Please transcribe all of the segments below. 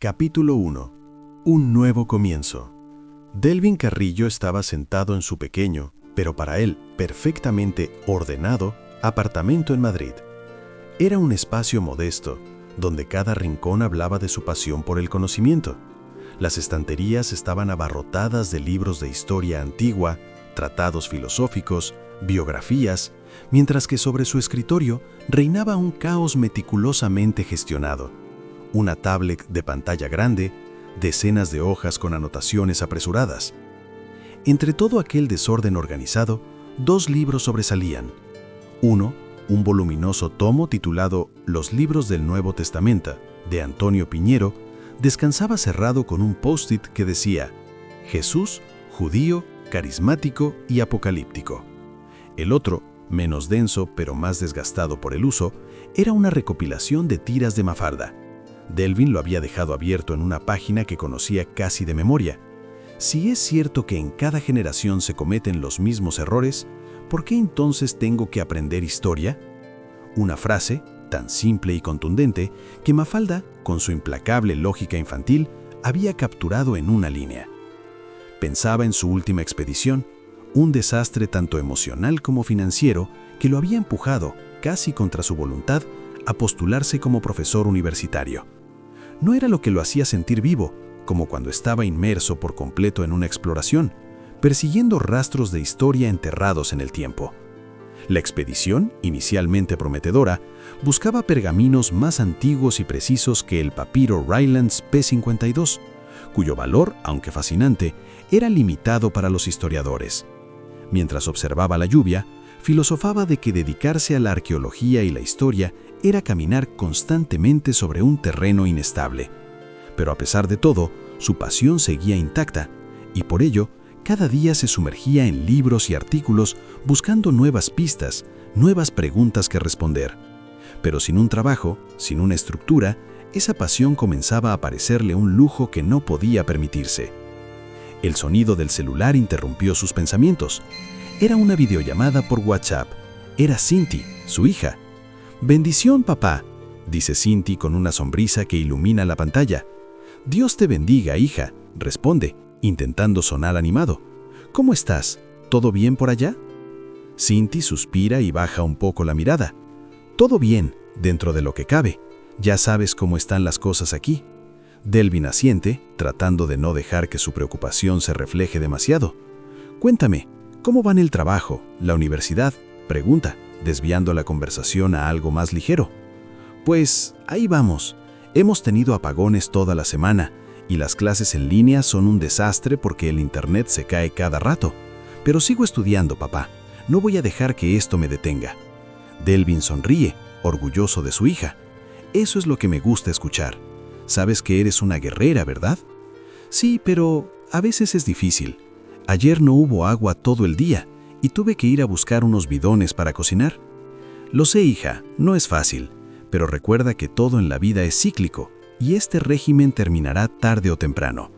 Capítulo 1. Un nuevo comienzo. Delvin Carrillo estaba sentado en su pequeño, pero para él perfectamente ordenado, apartamento en Madrid. Era un espacio modesto, donde cada rincón hablaba de su pasión por el conocimiento. Las estanterías estaban abarrotadas de libros de historia antigua, tratados filosóficos, biografías, mientras que sobre su escritorio reinaba un caos meticulosamente gestionado. Una tablet de pantalla grande, decenas de hojas con anotaciones apresuradas. Entre todo aquel desorden organizado, dos libros sobresalían. Uno, un voluminoso tomo titulado Los libros del Nuevo Testamento, de Antonio Piñero, descansaba cerrado con un post-it que decía Jesús, judío, carismático y apocalíptico. El otro, menos denso pero más desgastado por el uso, era una recopilación de tiras de Mafalda. Delvin lo había dejado abierto en una página que conocía casi de memoria. Si es cierto que en cada generación se cometen los mismos errores, ¿por qué entonces tengo que aprender historia? Una frase, tan simple y contundente, que Mafalda, con su implacable lógica infantil, había capturado en una línea. Pensaba en su última expedición, un desastre tanto emocional como financiero que lo había empujado, casi contra su voluntad, a postularse como profesor universitario. No era lo que lo hacía sentir vivo, como cuando estaba inmerso por completo en una exploración, persiguiendo rastros de historia enterrados en el tiempo. La expedición, inicialmente prometedora, buscaba pergaminos más antiguos y precisos que el papiro Rylands P52, cuyo valor, aunque fascinante, era limitado para los historiadores. Mientras observaba la lluvia, filosofaba de que dedicarse a la arqueología y la historia era caminar constantemente sobre un terreno inestable. Pero a pesar de todo, su pasión seguía intacta, y por ello, cada día se sumergía en libros y artículos buscando nuevas pistas, nuevas preguntas que responder. Pero sin un trabajo, sin una estructura, esa pasión comenzaba a parecerle un lujo que no podía permitirse. El sonido del celular interrumpió sus pensamientos. Era una videollamada por WhatsApp. Era Cinti, su hija. «Bendición, papá», dice Cinti con una sonrisa que ilumina la pantalla. «Dios te bendiga, hija», responde, intentando sonar animado. «¿Cómo estás? ¿Todo bien por allá?» Cinti suspira y baja un poco la mirada. «Todo bien, dentro de lo que cabe. Ya sabes cómo están las cosas aquí». Delvin asiente, tratando de no dejar que su preocupación se refleje demasiado. «Cuéntame, ¿cómo van el trabajo, la universidad?», pregunta, desviando la conversación a algo más ligero. «Pues, ahí vamos. Hemos tenido apagones toda la semana, y las clases en línea son un desastre porque el internet se cae cada rato. Pero sigo estudiando, papá. No voy a dejar que esto me detenga». Delvin sonríe, orgulloso de su hija. «Eso es lo que me gusta escuchar. Sabes que eres una guerrera, ¿verdad?» «Sí, pero a veces es difícil. Ayer no hubo agua todo el día y tuve que ir a buscar unos bidones para cocinar». «Lo sé, hija, no es fácil, pero recuerda que todo en la vida es cíclico y este régimen terminará tarde o temprano.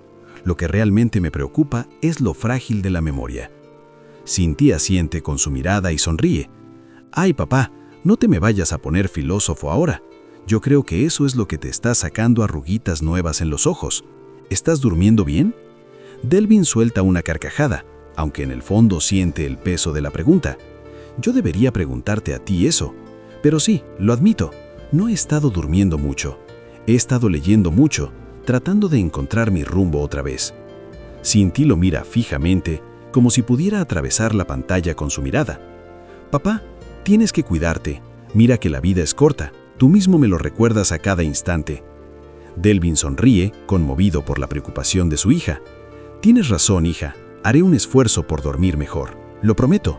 Lo que realmente me preocupa es lo frágil de la memoria». Cinti asiente con su mirada y sonríe. «Ay, papá, no te me vayas a poner filósofo ahora. Yo creo que eso es lo que te está sacando arruguitas nuevas en los ojos. ¿Estás durmiendo bien?» Delvin suelta una carcajada, aunque en el fondo siente el peso de la pregunta. «Yo debería preguntarte a ti eso. Pero sí, lo admito, no he estado durmiendo mucho. He estado leyendo mucho, tratando de encontrar mi rumbo otra vez». Cinti lo mira fijamente, como si pudiera atravesar la pantalla con su mirada. «Papá, tienes que cuidarte. Mira que la vida es corta. Tú mismo me lo recuerdas a cada instante». Delvin sonríe, conmovido por la preocupación de su hija. «Tienes razón, hija. Haré un esfuerzo por dormir mejor. Lo prometo.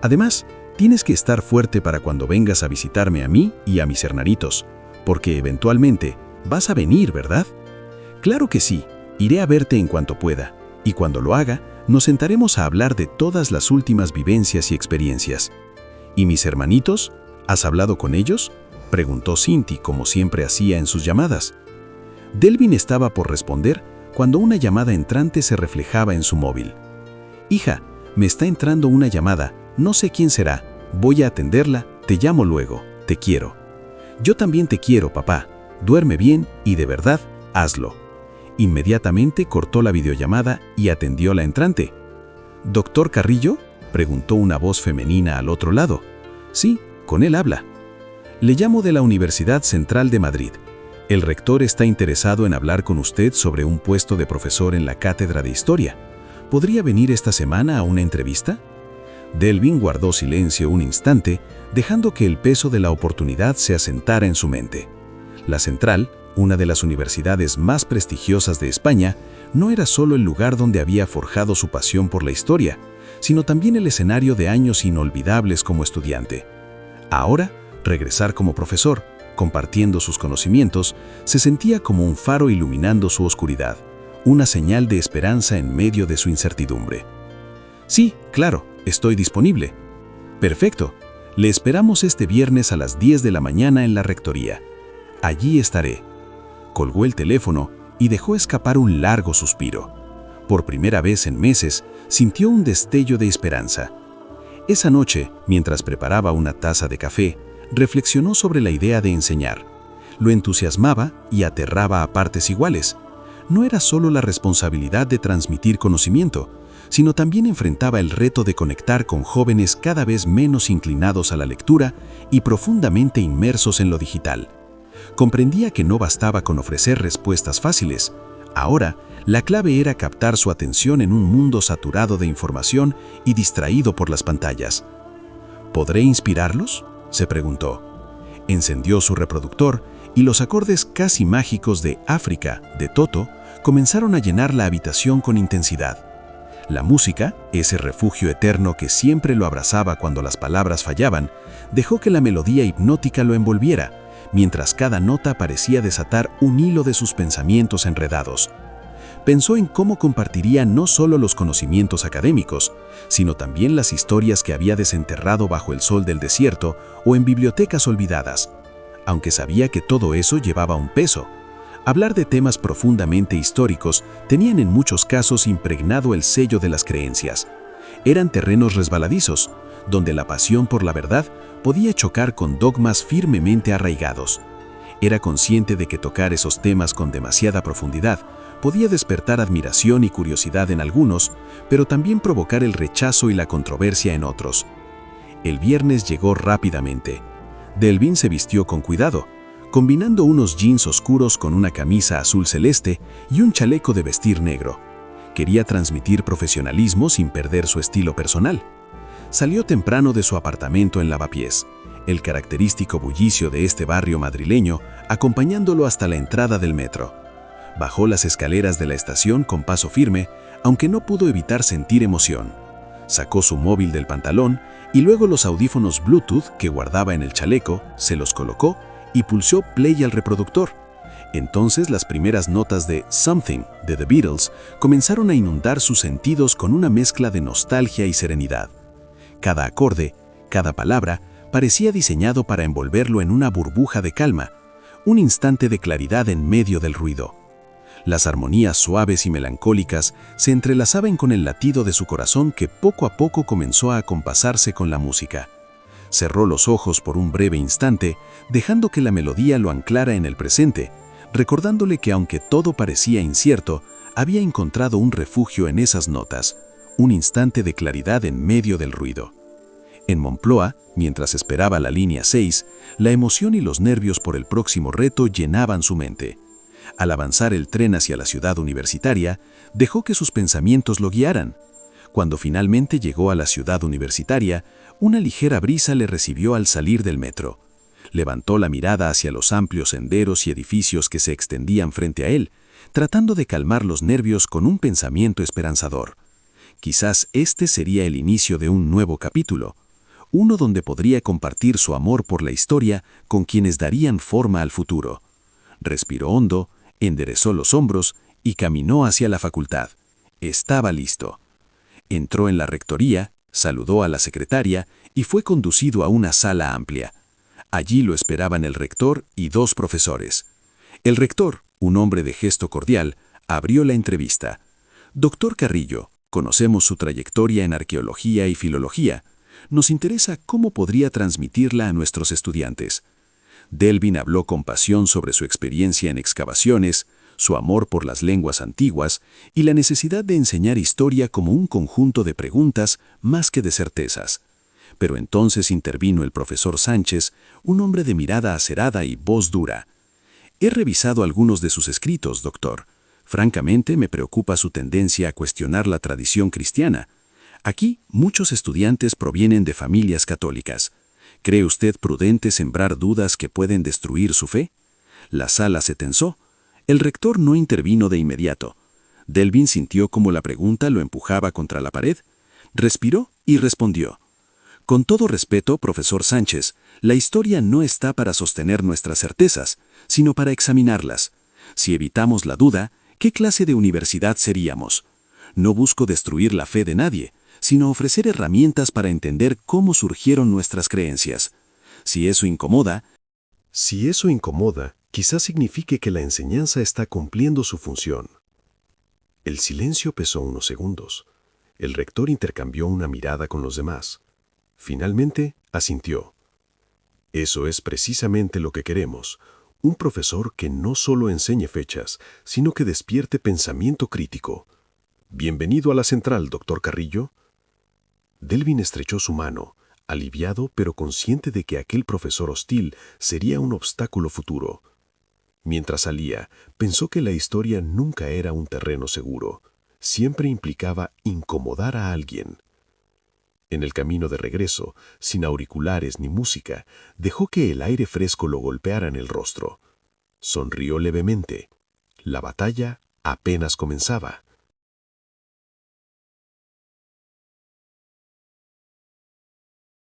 Además, tienes que estar fuerte para cuando vengas a visitarme a mí y a mis hermanitos, porque eventualmente vas a venir, ¿verdad?» «Claro que sí. Iré a verte en cuanto pueda. Y cuando lo haga, nos sentaremos a hablar de todas las últimas vivencias y experiencias». «¿Y mis hermanitos? ¿Has hablado con ellos?», preguntó Cinti, como siempre hacía en sus llamadas. Delvin estaba por responder cuando una llamada entrante se reflejaba en su móvil. «Hija, me está entrando una llamada. No sé quién será. Voy a atenderla. Te llamo luego. Te quiero». «Yo también te quiero, papá. Duerme bien y de verdad, Hazlo. Inmediatamente cortó la videollamada y atendió a la entrante. «¿Doctor Carrillo?», preguntó una voz femenina al otro lado. «Sí, con él habla». «Le llamo de la Universidad Central de Madrid. El rector está interesado en hablar con usted sobre un puesto de profesor en la cátedra de Historia. ¿Podría venir esta semana a una entrevista?». Delvin guardó silencio un instante, dejando que el peso de la oportunidad se asentara en su mente. La Central, una de las universidades más prestigiosas de España, no era solo el lugar donde había forjado su pasión por la historia, sino también el escenario de años inolvidables como estudiante. Ahora, regresar como profesor, compartiendo sus conocimientos, se sentía como un faro iluminando su oscuridad, una señal de esperanza en medio de su incertidumbre. «Sí, claro, estoy disponible». «Perfecto. Le esperamos este viernes a las 10 de la mañana en la rectoría. Allí estaré». Colgó el teléfono y dejó escapar un largo suspiro. Por primera vez en meses, sintió un destello de esperanza. Esa noche, mientras preparaba una taza de café, reflexionó sobre la idea de enseñar. Lo entusiasmaba y aterraba a partes iguales. No era solo la responsabilidad de transmitir conocimiento, sino también enfrentaba el reto de conectar con jóvenes cada vez menos inclinados a la lectura y profundamente inmersos en lo digital. Comprendía que no bastaba con ofrecer respuestas fáciles. Ahora, la clave era captar su atención en un mundo saturado de información y distraído por las pantallas. ¿Podré inspirarlos?, se preguntó. Encendió su reproductor y los acordes casi mágicos de África, de Toto, comenzaron a llenar la habitación con intensidad. La música, ese refugio eterno que siempre lo abrazaba cuando las palabras fallaban, dejó que la melodía hipnótica lo envolviera, mientras cada nota parecía desatar un hilo de sus pensamientos enredados. Pensó en cómo compartiría no solo los conocimientos académicos, sino también las historias que había desenterrado bajo el sol del desierto o en bibliotecas olvidadas. Aunque sabía que todo eso llevaba un peso. Hablar de temas profundamente históricos tenían en muchos casos impregnado el sello de las creencias. Eran terrenos resbaladizos, donde la pasión por la verdad podía chocar con dogmas firmemente arraigados. Era consciente de que tocar esos temas con demasiada profundidad podía despertar admiración y curiosidad en algunos, pero también provocar el rechazo y la controversia en otros. El viernes llegó rápidamente. Delvin se vistió con cuidado, combinando unos jeans oscuros con una camisa azul celeste y un chaleco de vestir negro. Quería transmitir profesionalismo sin perder su estilo personal. Salió temprano de su apartamento en Lavapiés, el característico bullicio de este barrio madrileño, acompañándolo hasta la entrada del metro. Bajó las escaleras de la estación con paso firme, aunque no pudo evitar sentir emoción. Sacó su móvil del pantalón y luego los audífonos Bluetooth que guardaba en el chaleco, se los colocó y pulsó play al reproductor. Entonces las primeras notas de Something de The Beatles comenzaron a inundar sus sentidos con una mezcla de nostalgia y serenidad. Cada acorde, cada palabra, parecía diseñado para envolverlo en una burbuja de calma, un instante de claridad en medio del ruido. Las armonías suaves y melancólicas se entrelazaban con el latido de su corazón que poco a poco comenzó a acompasarse con la música. Cerró los ojos por un breve instante, dejando que la melodía lo anclara en el presente, recordándole que aunque todo parecía incierto, había encontrado un refugio en esas notas, un instante de claridad en medio del ruido. En Moncloa, mientras esperaba la línea 6, la emoción y los nervios por el próximo reto llenaban su mente. Al avanzar el tren hacia la ciudad universitaria, dejó que sus pensamientos lo guiaran. Cuando finalmente llegó a la ciudad universitaria, una ligera brisa le recibió al salir del metro. Levantó la mirada hacia los amplios senderos y edificios que se extendían frente a él, tratando de calmar los nervios con un pensamiento esperanzador. Quizás este sería el inicio de un nuevo capítulo, uno donde podría compartir su amor por la historia con quienes darían forma al futuro. Respiró hondo, enderezó los hombros y caminó hacia la facultad. Estaba listo. Entró en la rectoría, saludó a la secretaria y fue conducido a una sala amplia. Allí lo esperaban el rector y dos profesores. El rector, un hombre de gesto cordial, abrió la entrevista. «Doctor Carrillo, conocemos su trayectoria en arqueología y filología. Nos interesa cómo podría transmitirla a nuestros estudiantes». Delvin habló con pasión sobre su experiencia en excavaciones, su amor por las lenguas antiguas y la necesidad de enseñar historia como un conjunto de preguntas más que de certezas. Pero entonces intervino el profesor Sánchez, un hombre de mirada acerada y voz dura. He revisado algunos de sus escritos, doctor. Francamente, me preocupa su tendencia a cuestionar la tradición cristiana. Aquí, muchos estudiantes provienen de familias católicas. ¿Cree usted prudente sembrar dudas que pueden destruir su fe? La sala se tensó. El rector no intervino de inmediato. Delvin sintió como la pregunta lo empujaba contra la pared. Respiró y respondió. Con todo respeto, profesor Sánchez, la historia no está para sostener nuestras certezas, sino para examinarlas. Si evitamos la duda, ¿qué clase de universidad seríamos? No busco destruir la fe de nadie, sino ofrecer herramientas para entender cómo surgieron nuestras creencias. Si eso incomoda, quizás signifique que la enseñanza está cumpliendo su función. El silencio pesó unos segundos. El rector intercambió una mirada con los demás. Finalmente, asintió. Eso es precisamente lo que queremos. Un profesor que no solo enseñe fechas, sino que despierte pensamiento crítico. Bienvenido a la central, doctor Carrillo. Delvin estrechó su mano, aliviado pero consciente de que aquel profesor hostil sería un obstáculo futuro. Mientras salía, pensó que la historia nunca era un terreno seguro. Siempre implicaba incomodar a alguien. En el camino de regreso, sin auriculares ni música, dejó que el aire fresco lo golpeara en el rostro. Sonrió levemente. La batalla apenas comenzaba.